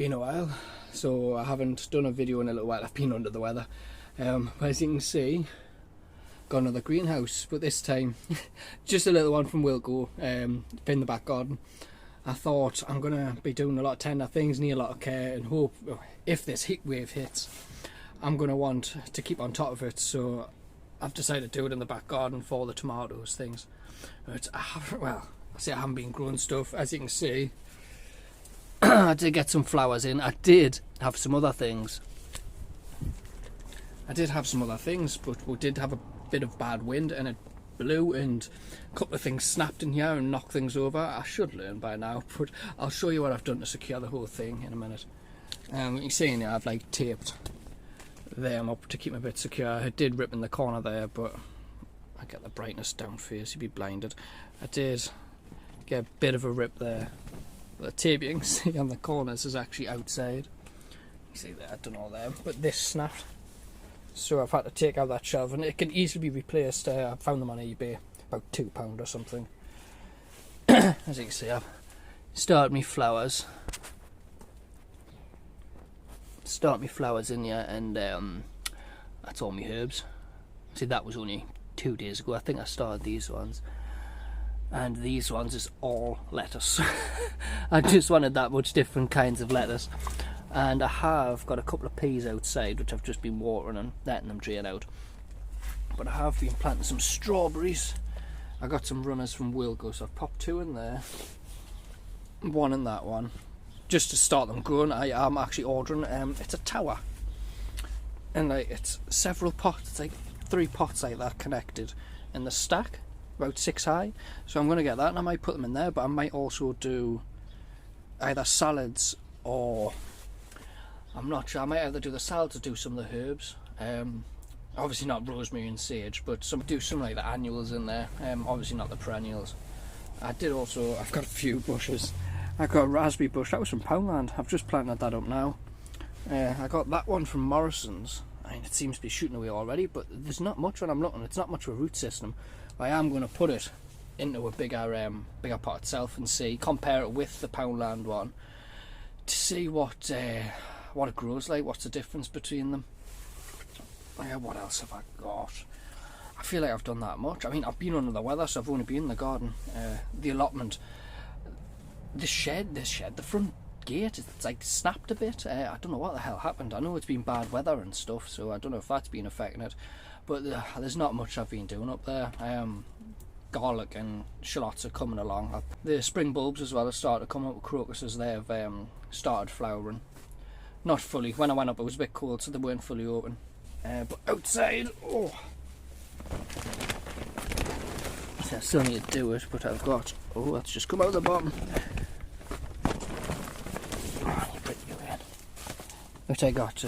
been a while, so I haven't done a video in a little while. I've been under the weather. But as you can see, got another greenhouse, but this time just a little one from Wilco, in the back garden. I thought I'm gonna be doing a lot of tender things, need a lot of care, and hope if this heat wave hits, I'm gonna want to keep on top of it. So I've decided to do it in the back garden for the tomatoes things. But I haven't been growing stuff, as you can see. I did get some flowers in. I did have some other things. But we did have a bit of bad wind and it blew and a couple of things snapped in here and knocked things over. I should learn by now, but I'll show you what I've done to secure the whole thing in a minute. You can see in here I've like taped them up to keep them a bit secure. I did rip in the corner there, but I get the brightness down for you so you'd be blinded. I did get a bit of a rip there. The tape you can see on the corners is actually outside. You see there, I don't know there, but this snapped. So I've had to take out that shelf, and it can easily be replaced. I found them on eBay, about £2 or something. As you can see, I've started me flowers. In here, and that's all my herbs. See, that was only 2 days ago. I think I started these ones. And these ones is all lettuce. I just wanted that much different kinds of lettuce. And I have got a couple of peas outside which I've just been watering and letting them drain out. But I have been planting some strawberries. I got some runners from Wilco, so I've popped 2 in there, 1 in that one, just to start them growing. I am actually ordering, it's a tower, and like it's several pots, it's like 3 pots like that connected in the stack, about 6 high. So I'm going to get that, and I might put them in there, but I might also do either salads or I'm not sure. I might either do the salads or do some of the herbs. Obviously not rosemary and sage, but do some like the annuals in there. Obviously not the perennials. I've got a few bushes. I got a raspberry bush, that was from Poundland. I've just planted that up now. I got that one from Morrison's. I mean, it seems to be shooting away already, but there's not much when I'm looking. It's not much of a root system. I am going to put it into a bigger pot itself and compare it with the Poundland one to see what it grows like, what's the difference between them. What else have I got? I feel like I've done that much. I mean, I've been under the weather, so I've only been in the garden. The allotment, the shed, the front gate, it's like snapped a bit. I don't know what the hell happened. I know it's been bad weather and stuff, so I don't know if that's been affecting it. But there's not much I've been doing up there. Garlic and shallots are coming along. The spring bulbs as well have started to come up with crocuses. They've started flowering. Not fully. When I went up it was a bit cold, so they weren't fully open. But outside, I still need to do it, but I've got, that's just come out of the bottom. You put you in. But I got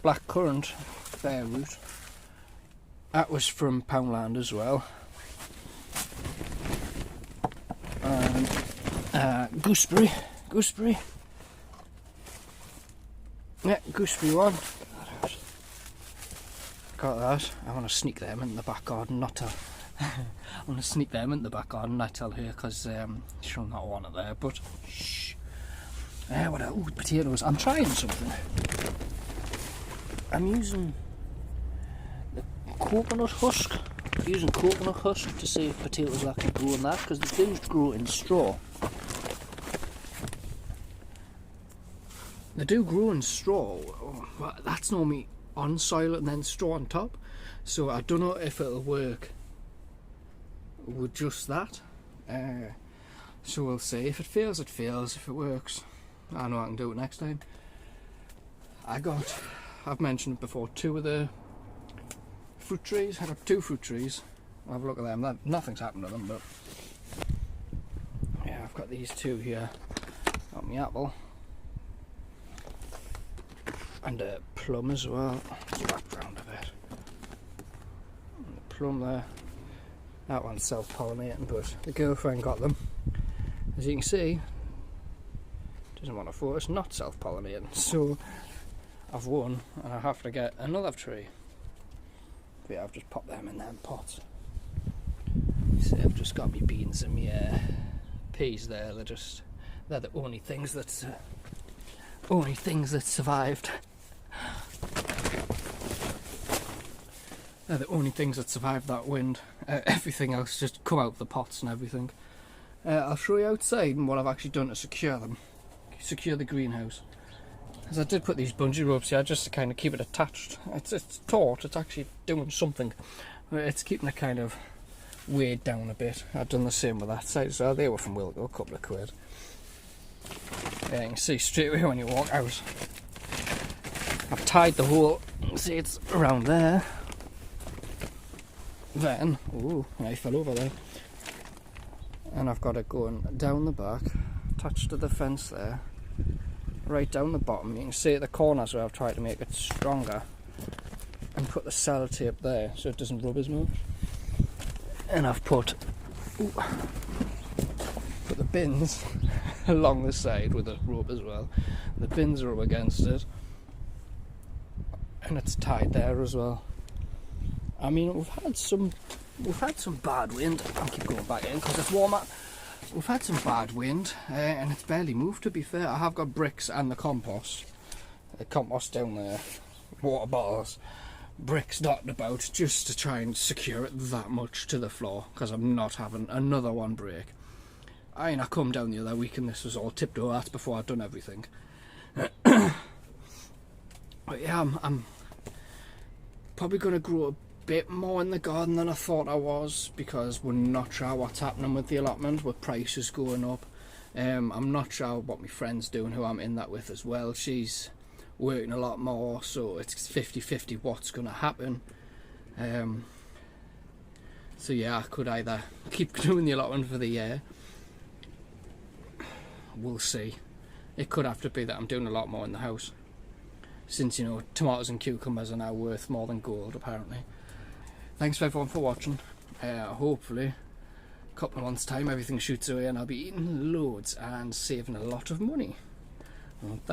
black currant, bare root. That was from Poundland as well. And gooseberry. Yeah, gooseberry one. Got that. I want to sneak them in the back garden, not tell. I want to sneak them in the back garden, not tell her, because she'll not want it there. But shh. What else? Ooh, potatoes. I'm trying something. I'm using the coconut husk. To see if potatoes actually grow in that, because they do grow in straw. They do grow in straw. But that's normally on soil and then straw on top, so I don't know if it'll work with just that. So we'll see. If it fails, it fails. If it works, I know I can do it next time. I've mentioned before, 2 of the fruit trees. I got 2 fruit trees. I'll have a look at them. Nothing's happened to them, but yeah, I've got these 2 here. Got my apple and a plum as well. Let's wrap round a bit. And the plum there. That one's self-pollinating, but the girlfriend got them. As you can see, doesn't want to focus, not self-pollinating. So I've won, and I have to get another tree. But yeah, I've just popped them in them pots. So I've just got my beans and my peas there. They're the only things that only things that survived. They're the only things that survived that wind. Everything else just come out of the pots and everything. I'll show you outside and what I've actually done to secure them. Secure the greenhouse. As I did put these bungee ropes here just to kind of keep it attached. It's taut, it's actually doing something. It's keeping it kind of weighed down a bit. I've done the same with that side, so they were from Wilco, a couple of quid. Yeah, you can see straight away when you walk out. I've tied the hole, see it's around there. Then, ooh, I fell over there. And I've got it going down the back, attached to the fence there, right down the bottom. You can see at the corners where I've tried to make it stronger and put the sellotape there so it doesn't rub as much. And I've put the bins along the side with the rope as well. The bins are up against it, and it's tied there as well. I mean, we've had some bad wind. I'll keep going back in because it's warmer. We've had some bad wind, and it's barely moved, to be fair. I have got bricks and the compost. The compost down there, water bottles, bricks dotted about just to try and secure it that much to the floor because I'm not having another one break. I mean, I come down the other week and this was all tipped over. That's before I'd done everything. But yeah, I'm probably going to grow a bit more in the garden than I thought I was because we're not sure what's happening with the allotment, with prices going up. I'm not sure what my friend's doing, who I'm in that with as well. She's working a lot more, so it's 50-50 what's going to happen. So yeah, I could either keep doing the allotment for the year. We'll see. It could have to be that I'm doing a lot more in the house, since, you know, tomatoes and cucumbers are now worth more than gold apparently. Thanks for everyone for watching. Hopefully a couple of months time everything shoots away and I'll be eating loads and saving a lot of money. Well, thanks.